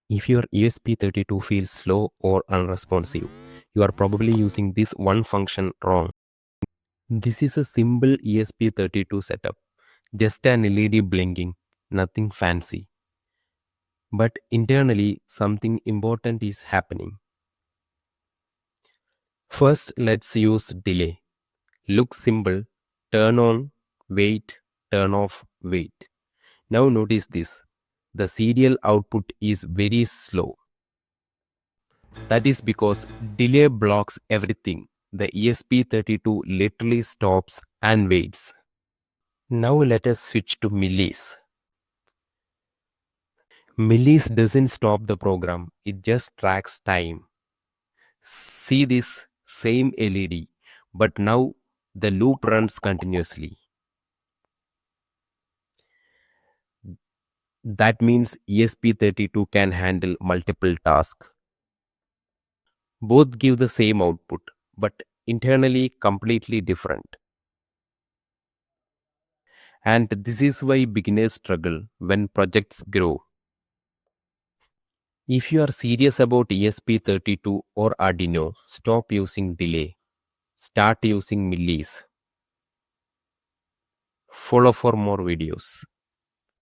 If your ESP32 feels slow or unresponsive, you are probably using this one function wrong. This is a simple ESP32 setup, just an LED blinking, nothing fancy. But internally, something important is happening. First, let's use delay. Looks simple: turn on, wait, turn off, wait. Now notice this. The serial output is very slow. That is because delay blocks everything. The ESP32 literally stops and waits. Now let us switch to millis. Millis doesn't stop the program, it just tracks time. See this same LED, but now the loop runs continuously. That means ESP32 can handle multiple tasks. Both give the same output, but internally completely different. And this is why beginners struggle when projects grow. If you are serious about ESP32 or Arduino, stop using delay. Start using millis. Follow for more videos.